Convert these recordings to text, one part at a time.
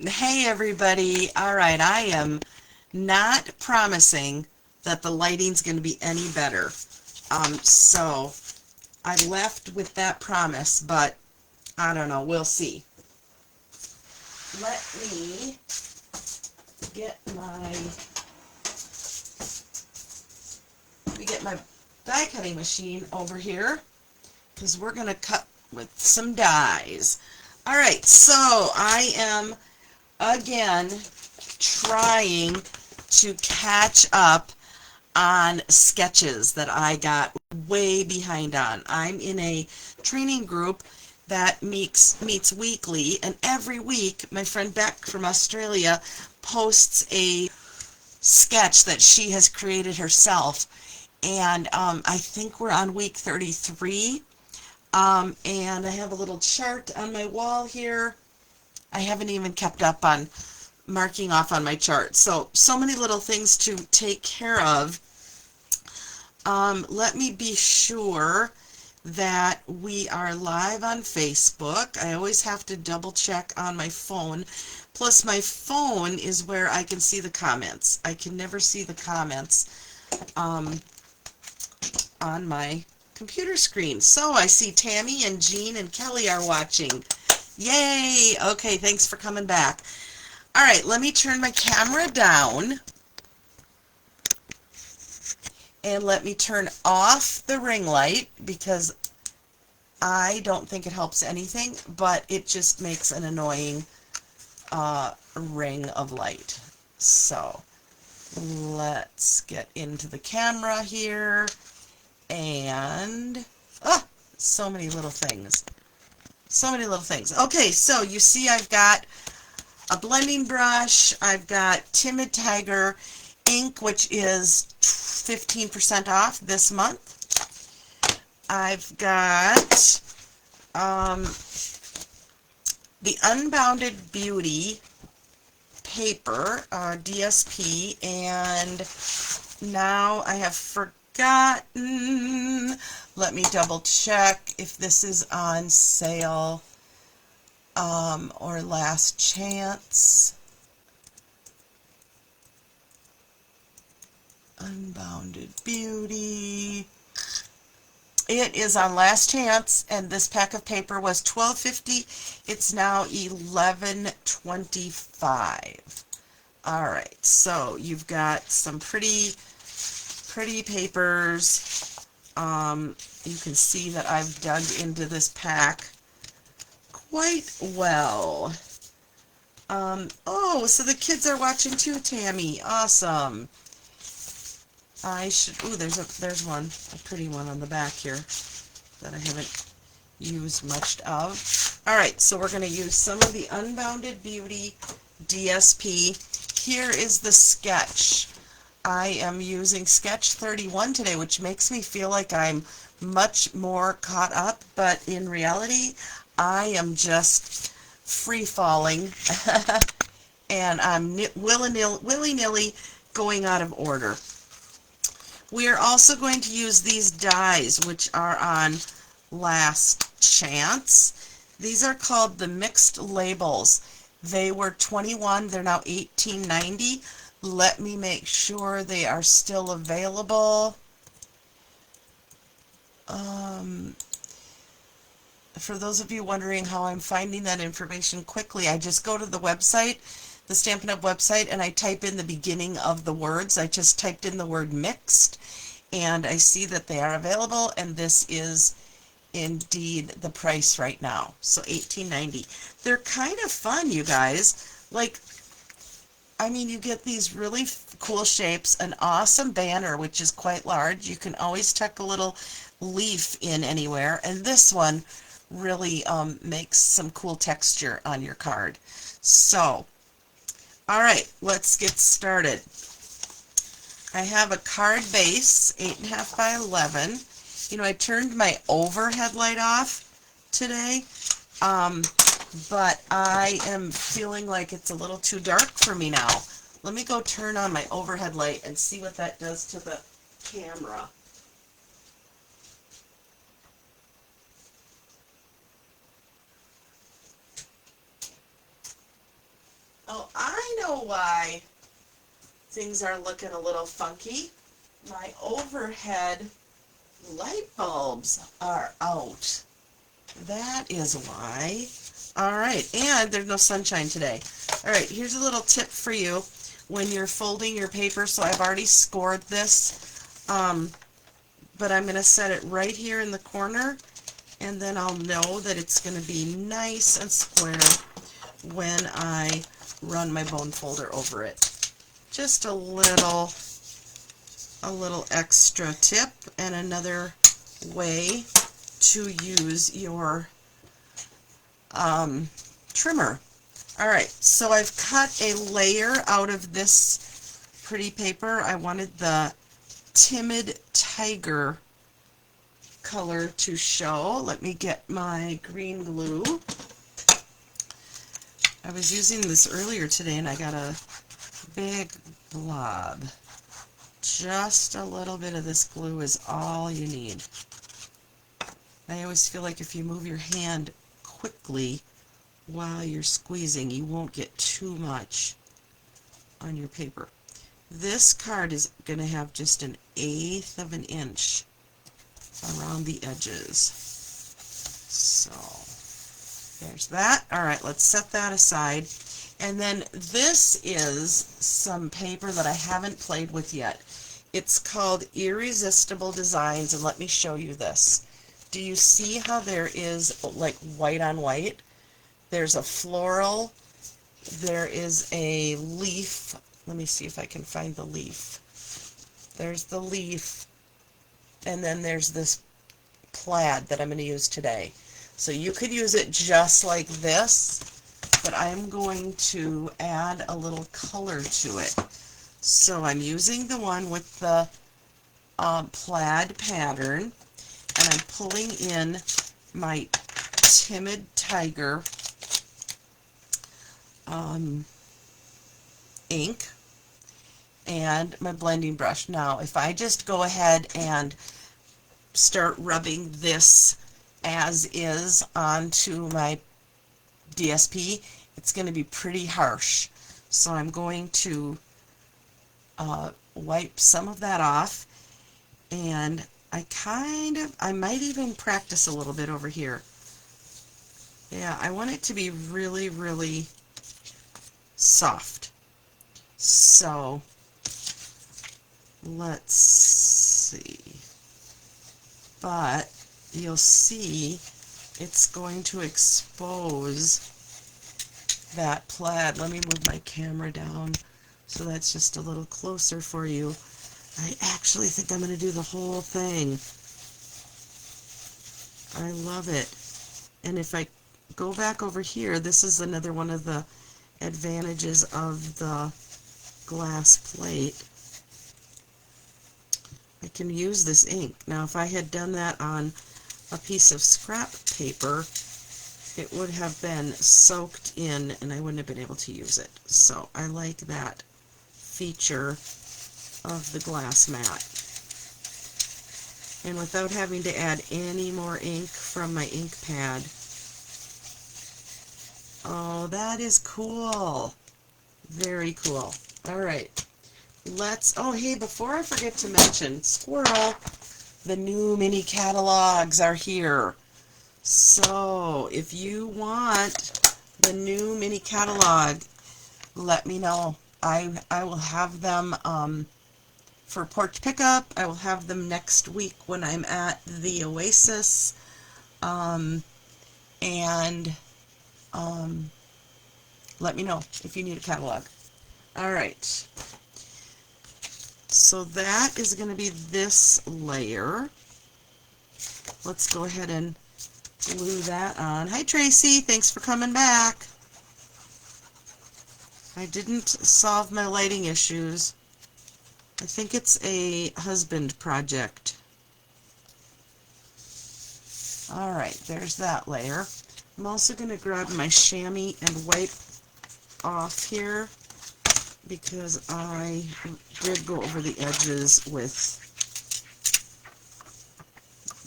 Hey everybody. All right, I am not promising that the lighting's going to be any better. So I left with that promise, but I don't know. We'll see. Let me get my die cutting machine over here because we're going to cut with some dies. All right, so I am again trying to catch up on sketches that I got way behind on. I'm in a training group that meets weekly, and every week my friend Beck from Australia posts a sketch that she has created herself. And I think we're on week 33. And I have a little chart on my wall here. I haven't even kept up on marking off on my chart. So many little things to take care of. Let me be sure that we are live on Facebook. I always have to double check on my phone. Plus, my phone is where I can see the comments. I can never see the comments on my computer screen. So I see Tammy and Jean and Kelly are watching. Yay! Okay, thanks for coming back. All right, let me turn my camera down. And let me turn off the ring light because I don't think it helps anything, but it just makes an annoying ring of light. So let's get into the camera here, and so many little things. So many little things. Okay, so you see I've got a blending brush. I've got Timid Tiger ink, which is 15% off this month. I've got the Unbounded Beauty paper, DSP, and now I have forgotten. Let me double check if this is on sale or last chance. Unbounded Beauty. It is on last chance, and this pack of paper was $12.50. It's now $11.25. All right, so you've got some pretty papers. You can see that I've dug into this pack quite well. Oh, so the kids are watching too, Tammy. Awesome. I should. Ooh, there's one, a pretty one on the back here that I haven't used much of. All right, so we're going to use some of the Unbounded Beauty DSP. Here is the sketch. I am using sketch 31 today, which makes me feel like I'm much more caught up, but in reality, I am just free falling, and I'm willy-nilly going out of order. We are also going to use these dies, which are on last chance. These are called the mixed labels. They were $21, they're now $18.90. Let me make sure they are still available. For those of you wondering how I'm finding that information quickly, I just go to the website, the Stampin' Up! Website, and I type in the beginning of the words. I just typed in the word mixed, and I see that they are available, and this is indeed the price right now. So $18.90. They're kind of fun, you guys. Like, I mean, you get these really cool shapes, an awesome banner, which is quite large. You can always tuck a little leaf in anywhere, and this one really makes some cool texture on your card. So, all right, let's get started. I have a card base, 8.5 by 11. You know, I turned my overhead light off today, but I am feeling like it's a little too dark for me now. Let me go turn on my overhead light and see what that does to the camera. Oh, I know why things are looking a little funky. My overhead light bulbs are out. That is why. All right, and there's no sunshine today. All right, here's a little tip for you when you're folding your paper. So I've already scored this, but I'm going to set it right here in the corner, and then I'll know that it's going to be nice and square when I run my bone folder over it. Just a little extra tip and another way to use your trimmer. Alright, so I've cut a layer out of this pretty paper. I wanted the Timid Tiger color to show. Let me get my green glue. I was using this earlier today and I got a big blob. Just a little bit of this glue is all you need. I always feel like if you move your hand quickly while you're squeezing, you won't get too much on your paper. This card is going to have just 1/8 of an inch around the edges. So there's that. Alright, let's set that aside. And then this is some paper that I haven't played with yet. It's called Irresistible Designs, and let me show you this. Do you see how there is like white on white? There's a floral, there is a leaf. Let me see if I can find the leaf. There's the leaf, and then there's this plaid that I'm going to use today. So you could use it just like this, but I'm going to add a little color to it. So I'm using the one with the plaid pattern, and I'm pulling in my Timid Tiger ink and my blending brush. Now, if I just go ahead and start rubbing this as is onto my DSP, it's going to be pretty harsh. So I'm going to wipe some of that off, and I might even practice a little bit over here. Yeah, I want it to be really, really soft. So let's see. But you'll see it's going to expose that plaid. Let me move my camera down so that's just a little closer for you. I actually think I'm going to do the whole thing. I love it. And if I go back over here, this is another one of the advantages of the glass plate. I can use this ink. Now, if I had done that on a piece of scrap paper, it would have been soaked in and I wouldn't have been able to use it. So I like that feature of the glass mat. And without having to add any more ink from my ink pad. Oh, that is cool. Very cool. Alright. Oh hey, before I forget to mention, squirrel, the new mini catalogs are here. So, if you want the new mini catalog, let me know. I will have them for porch pickup. I will have them next week when I'm at the Oasis. Let me know if you need a catalog. Alright. So that is going to be this layer. Let's go ahead and glue that on. Hi Tracy, thanks for coming back. I didn't solve my lighting issues. I think it's a husband project. Alright, there's that layer. I'm also going to grab my chamois and wipe off here because I did go over the edges with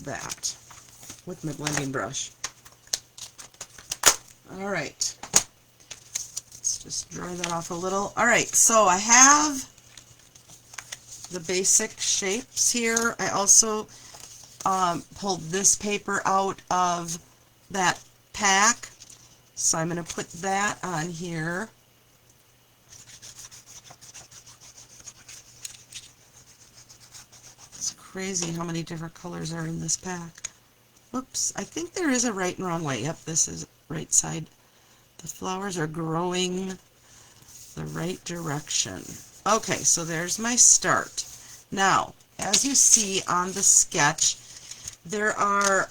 that, with my blending brush. Alright, let's Let's just dry that off a little. Alright, so I have the basic shapes here. I also pulled this paper out of that pack, so I'm going to put that on here. It's crazy how many different colors are in this pack. Whoops, I think there is a right and wrong way. Yep, this is right side. The flowers are growing the right direction. Okay, so there's my start. Now, as you see on the sketch, there are,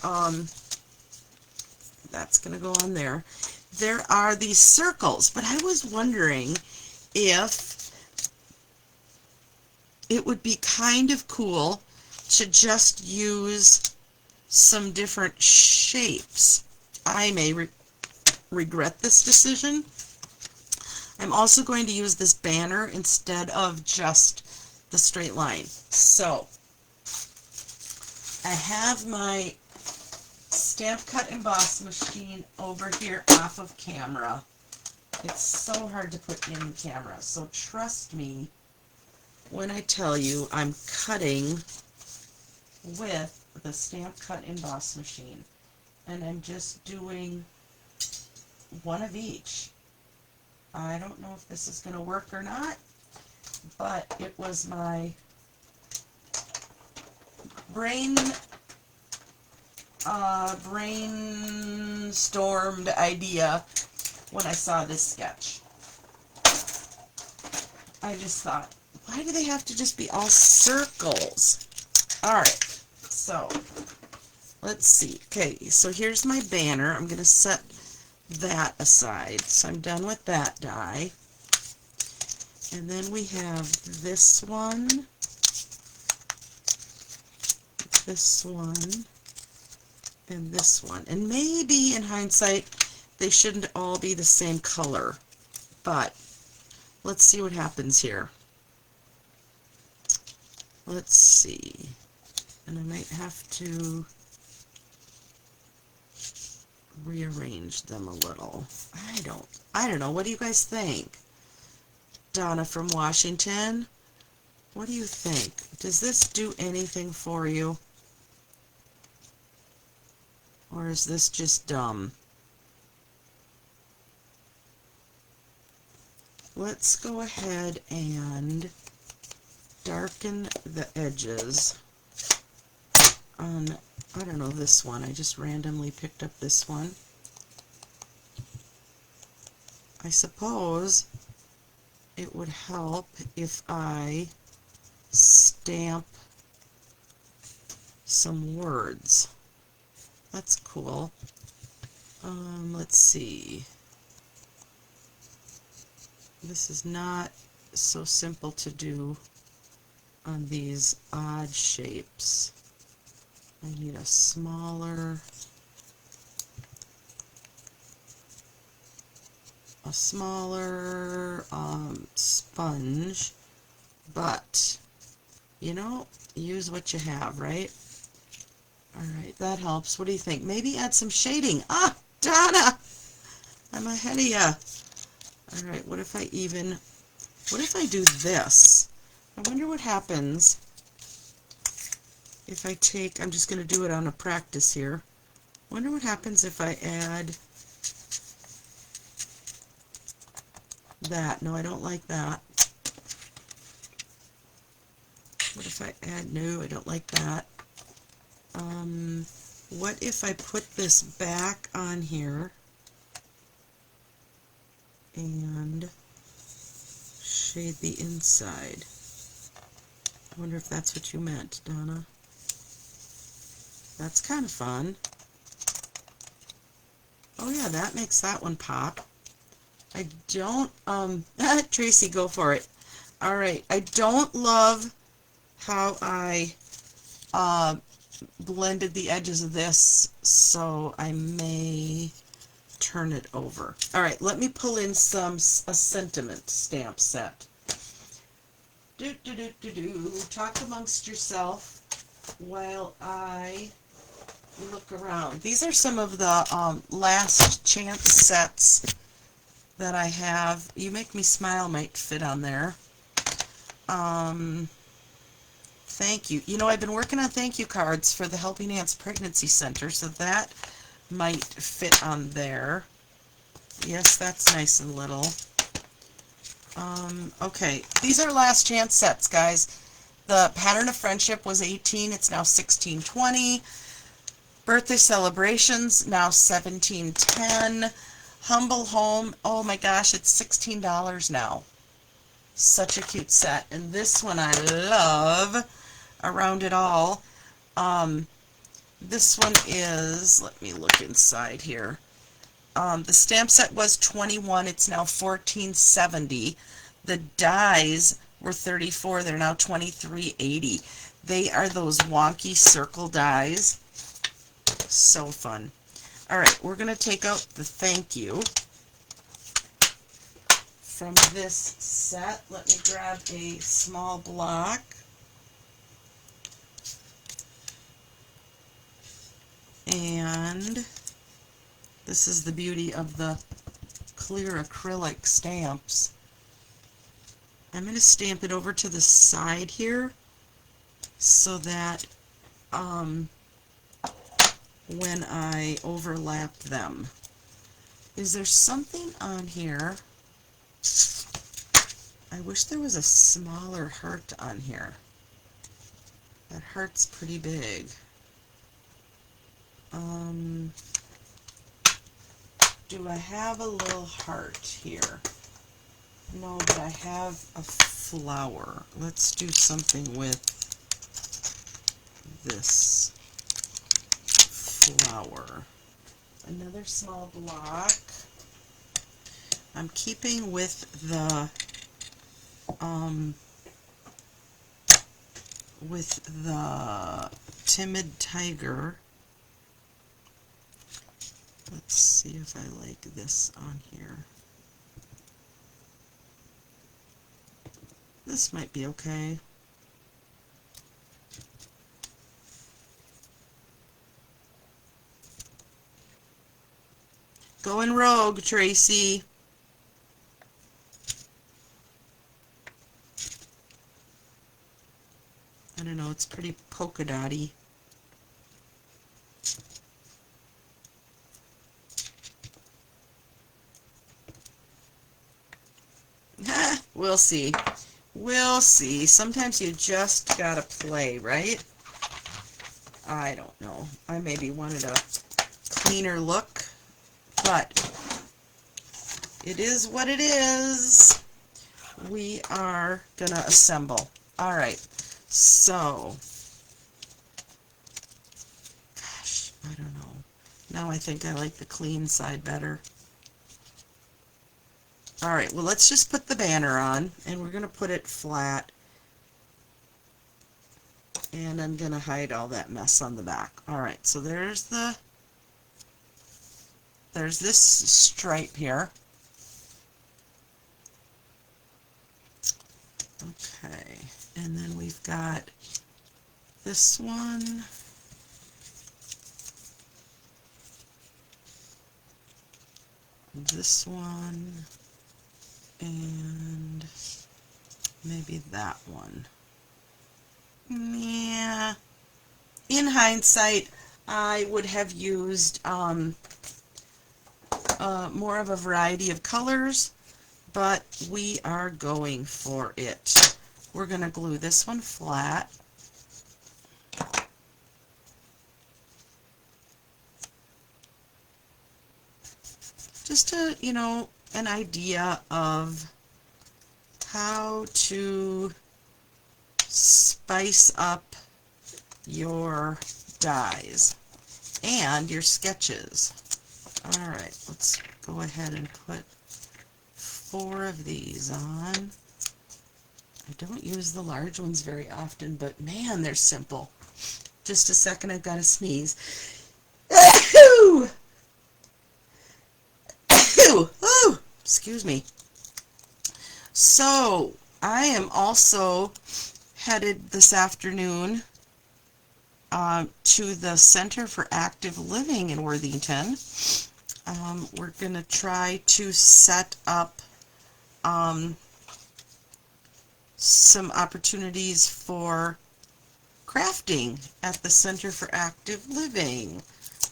that's going to go on there. There are these circles, but I was wondering if it would be kind of cool to just use some different shapes. I may regret this decision. I'm also going to use this banner instead of just the straight line. So I have my Stamp Cut Emboss machine over here off of camera. It's so hard to put in camera, so trust me when I tell you I'm cutting with the Stamp Cut Emboss machine. And I'm just doing one of each. I don't know if this is going to work or not, but it was my brainstormed idea when I saw this sketch. I just thought, why do they have to just be all circles? Alright, so let's see. Okay, so here's my banner. I'm going to set that aside. So I'm done with that die. And then we have this one, and this one. And maybe in hindsight they shouldn't all be the same color, but let's see what happens here. Let's see. And I might have to rearrange them a little. I don't know. What do you guys think? Donna from Washington, what do you think? Does this do anything for you? Or is this just dumb? Let's go ahead and darken the edges on, I don't know, this one. I just randomly picked up this one. I suppose it would help if I stamp some words. That's cool. Let's see. This is not so simple to do on these odd shapes. I need a smaller sponge, but you know, use what you have, right? Alright, that helps. What do you think? Maybe add some shading. Ah, Donna! I'm ahead of ya. Alright, what if I do this? I wonder what happens if I take, I'm just going to do it on a practice here. Wonder what happens if I add that. No, I don't like that. What if I add, no, I don't like that. What if I put this back on here and shade the inside? I wonder if that's what you meant, Donna. That's kind of fun. Oh yeah, that makes that one pop. I don't, Tracy, go for it. Alright, I don't love how I blended the edges of this, so I may turn it over. Alright, let me pull in a sentiment stamp set. Talk amongst yourself while I look around. These are some of the last chance sets that I have. You Make Me Smile might fit on there. Thank you. You know, I've been working on thank you cards for the Helping Hands Pregnancy Center, so that might fit on there. Yes, that's nice and little. Okay, these are last chance sets, guys. The Pattern of Friendship was 18, it's now 16.20. Birthday Celebrations, now 17.10. Humble Home, oh my gosh, it's $16 now. Such a cute set. And this one I love, Around It All. This one is, let me look inside here. The stamp set was $21, it's now $14.70. The dies were $34, they're now $23.80. They are those wonky circle dies. So fun. Alright, we're going to take out the thank you from this set. Let me grab a small block. And this is the beauty of the clear acrylic stamps. I'm going to stamp it over to the side here so that when I overlap them. Is there something on here? I wish there was a smaller heart on here. That heart's pretty big. Do I have a little heart here? No, but I have a flower. Let's do something with this flower. Another small block. I'm keeping with the Timid Tiger. Let's see if I like this on here. This might be okay. Going rogue, Tracy. I don't know, it's pretty polka dotty. We'll see. We'll see. Sometimes you just gotta play, right? I don't know. I maybe wanted a cleaner look, but it is what it is. We are gonna assemble. Alright, so, gosh, I don't know. Now I think I like the clean side better. Alright, well let's just put the banner on, and we're going to put it flat. And I'm going to hide all that mess on the back. Alright, so there's this stripe here. Okay, and then we've got this one. This one. And maybe that one. Yeah. In hindsight, I would have used more of a variety of colors, but we are going for it. We're going to glue this one flat. Just to, you know, an idea of how to spice up your dies and your sketches. Alright, let's go ahead and put 4 of these on. I don't use the large ones very often, but man, they're simple. Just a second, I've got to sneeze. Excuse me. So, I am also headed this afternoon to the Center for Active Living in Worthington. We're going to try to set up some opportunities for crafting at the Center for Active Living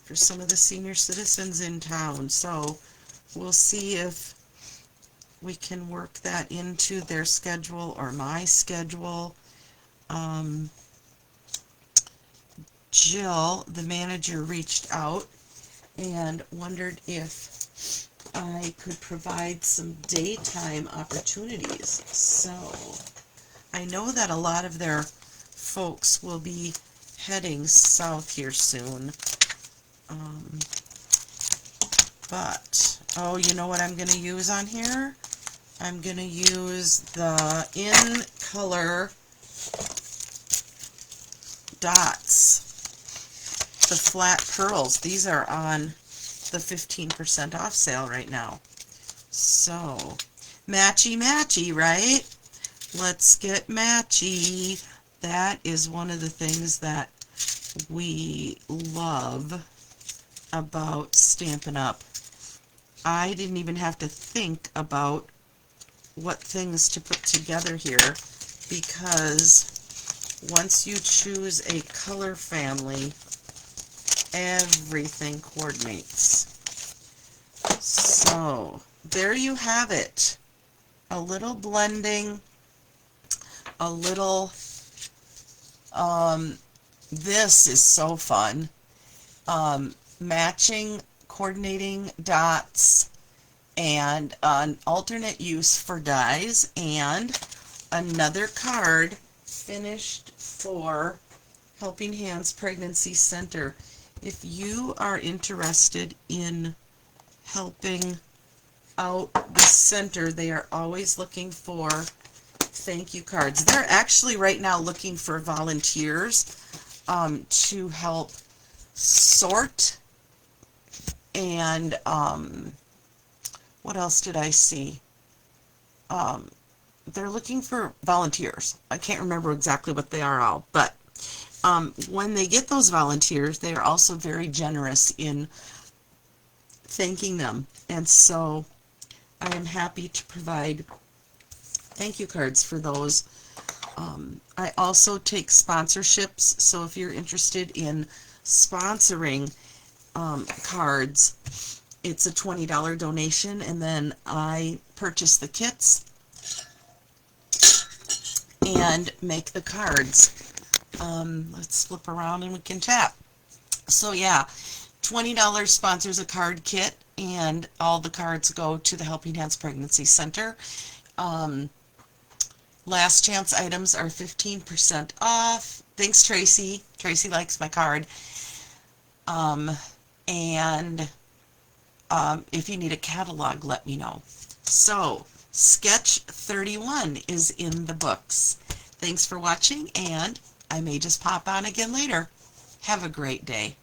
for some of the senior citizens in town. So we'll see if we can work that into their schedule or my schedule. Jill, the manager, reached out and wondered if I could provide some daytime opportunities. So I know that a lot of their folks will be heading south here soon. But, oh, you know what I'm going to use on here? I'm going to use the InColor dots, the flat pearls. These are on the 15% off sale right now. So, matchy matchy, right? Let's get matchy. That is one of the things that we love about Stampin' Up. I didn't even have to think about what things to put together here, because once you choose a color family, everything coordinates. So there you have it. A little blending, a little, this is so fun. Matching, coordinating dots, and an alternate use for dies, and another card finished for Helping Hands Pregnancy Center. If you are interested in helping out the center, they are always looking for thank you cards. They're actually right now looking for volunteers to help sort, and what else did I see? They're looking for volunteers. I can't remember exactly what they are all, but when they get those volunteers, they are also very generous in thanking them. And so I am happy to provide thank you cards for those. I also take sponsorships, so if you're interested in sponsoring cards, it's a $20 donation, and then I purchase the kits and make the cards. Let's flip around and we can chat. So yeah, $20 sponsors a card kit, and all the cards go to the Helping Hands Pregnancy Center. Last chance items are 15% off. Thanks, Tracy. Tracy likes my card. And if you need a catalog, let me know. So, Sketch 31 is in the books. Thanks for watching, and I may just pop on again later. Have a great day.